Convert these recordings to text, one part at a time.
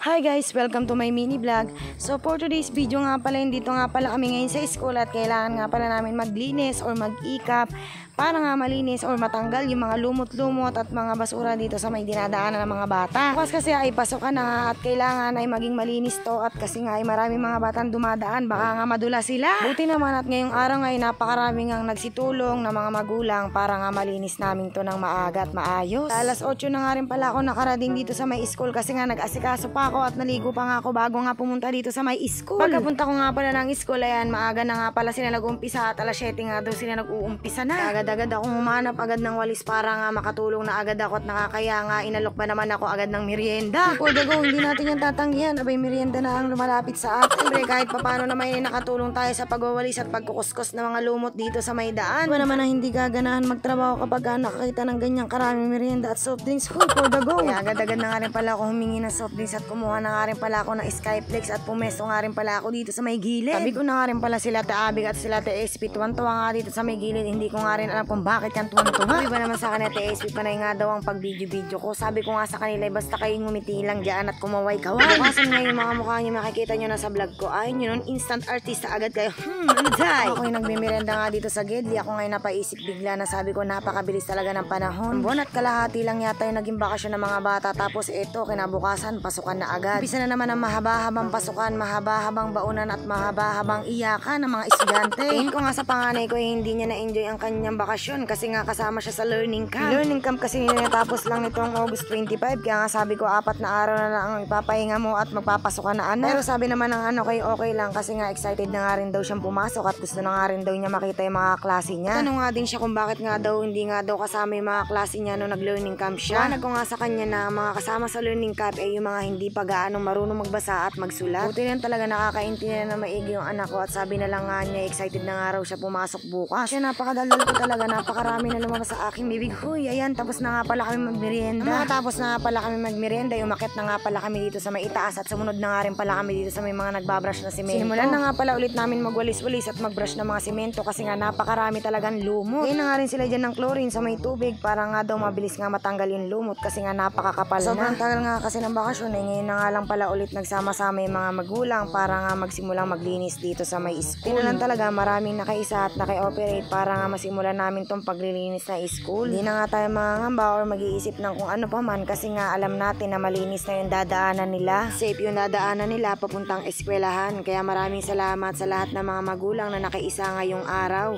Hi guys! Welcome to my mini vlog. So for today's video nga pala, dito nga pala kami ngayon sa school at kailangan nga pala namin maglinis or mag-ikap para nga malinis or matanggal yung mga lumot-lumot at mga basura dito sa may dinadaanan ng mga bata. Bukas kasi ay pasok na nga at kailangan ay maging malinis to at kasi nga ay maraming mga batang dumadaan, baka nga madula sila. Buti naman at ngayong araw ay napakaraming ang nagsitulong na mga magulang para nga malinis namin to ng maaga at maayos. Alas 8 na nga rin pala ako nakarading dito sa may school kasi nga nag-asikaso pa ako at naligo pa nga ako bago nga pumunta dito sa may school. Pagkapunta ko nga pala ng school, ayan, maaga na nga pala sila nag-umpisa at alas 7 nga daw sila nag-uumpisa na. Agad akong humanap agad ng walis para nga makatulong na agad ako at nakakaya nga inalok pa naman ako agad ng merienda. For the go, hindi natin yan tatanggihan. Abay, merienda na ang lumalapit sa atin. Siyempre, kahit papano naman ay nakatulong tayo sa pagwawalis at pagkukuskos ng mga lumot dito sa may daan. Diba naman na hindi gaganahan magtrabaho kapag nakakita ng ganyang karaming merienda at soft drinks. For the go. Kaya agad-agad na nga rin pala ako humingi ng soft drinks at kumuha na nga rin pala ako ng Skyflex at pumesto nga rin pala ako dito sa may gilid. Sabi ko na nga rin pala sila Abig at sila SP. Tuwan-tuwa nga dito sa may gilid. Hindi ko nga rin alam kung bakit yan tuwan-tuwa. Diba naman sa kanila SP panay nga daw ang pag-video ko. Sabi ko nga sa kanila basta kayong ngumiti lang dyan at kumaway-kaway. Bukasan nga yung mga mukha nyo makikita nyo na sa vlog ko. Ay nyo nun, instant artista agad kayo. Ano day? Ako'y nagbimirenda nga dito sa Gedli. Ako ngayon napaisip bigla na sabi ko napakabilis talaga ng panahon. Buwan at kalahati lang yata yung naging bakasyon ng mga bata. Tapos ito, kinabukasan, pasukan na agad. Umpisa na naman ang mahaba-habang pasukan, mahaba-habang baunan at mahaba-habang iyakan ng mga estudyante. Tingin ko nga sa panganay ko hindi niya na-enjoy ang kanyang bakasyon kasi nga kasama siya sa learning camp. Learning camp kasi natapos lang nitong August 25, kaya nga sabi ko 4 na araw na lang ang ipapahinga mo at magpapasukan na ano. Pero sabi naman ng okay lang kasi nga excited na nga rin daw siyang pumasok at gusto na nga rin daw niya makita yung mga klase niya. Tanong nga din siya kung bakit nga daw hindi nga daw kasama yung mga klase niya nung nag-learning camp siya. Nag ko nga sa kanya na mga kasama sa learning camp ay yung mga hindi pa gaano marunong magbasa at magsulat. Buti lang talaga nakakaintindihan na maigi yung anak ko at sabi na lang nga niya excited na nga raw siya pumasok bukas. Siya napakadaldal ko talaga, napakarami na lumabas sa aking bibig. Huy, ayan, tapos na nga pala kami magmerienda. Tapos na nga pala kami magmerienda, umakit na nga pala kami dito sa may itaas at sumunod na nga rin pala kami dito sa may mga nagbabrush na semento. Simulan na nga pala ulit namin magwalis-walis at magbrush ng mga semento kasi nga napakarami talagang lumot. Ngayon na nga rin sila dyan ng chlorine sa may tubig para nga daw mabilis nga matanggal yung lumot kasi nga napakakapal na. Sobrang tagal nga kasi ng bakasyon ngayon na nga lang pala ulit nagsama-sama yung mga magulang para nga magsimulang maglinis dito sa may school. Tingnan talaga maraming nakaisa at naka-operate para nga masimulan namin tong paglilinis na school. Hindi na nga tayo mangangamba or mag-iisip ng kung ano pa man kasi nga alam natin na malinis na yung dadaanan nila. Safe yung dadaanan nila papuntang eskwelahan. Kaya maraming salamat sa lahat ng mga magulang na nakaisa ngayong araw.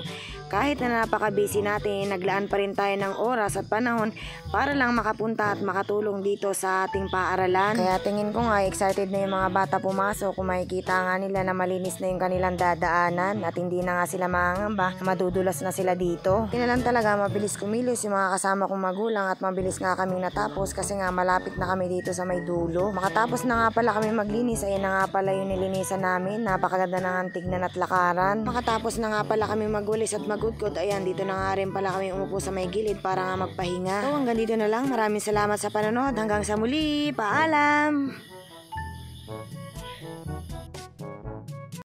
Kahit na napaka-busy natin, naglaan pa rin tayo ng oras at panahon para lang makapunta at makatulong dito sa ating paaralan. Kaya tingin ko nga excited na yung mga bata pumasok kung makikita nga nila na malinis na yung kanilang dadaanan at hindi na nga sila mangangamba, madudulas na sila dito. Kailan talaga mabilis kumilos yung mga kasama kong magulang at mabilis nga kaming natapos kasi nga malapit na kami dito sa may dulo. Makatapos na nga pala kami maglinis, ayun na nga pala yung nilinisan namin. Napakaganda na nga tignan at lakaran. Makatapos na nga pala kami magwalis at magudkod, ayan, dito na nga rin pala kami umupo sa may gilid para nga magpahinga. So hanggang dito na lang. Maraming salamat sa panonood. Hanggang sa muli. Paalam!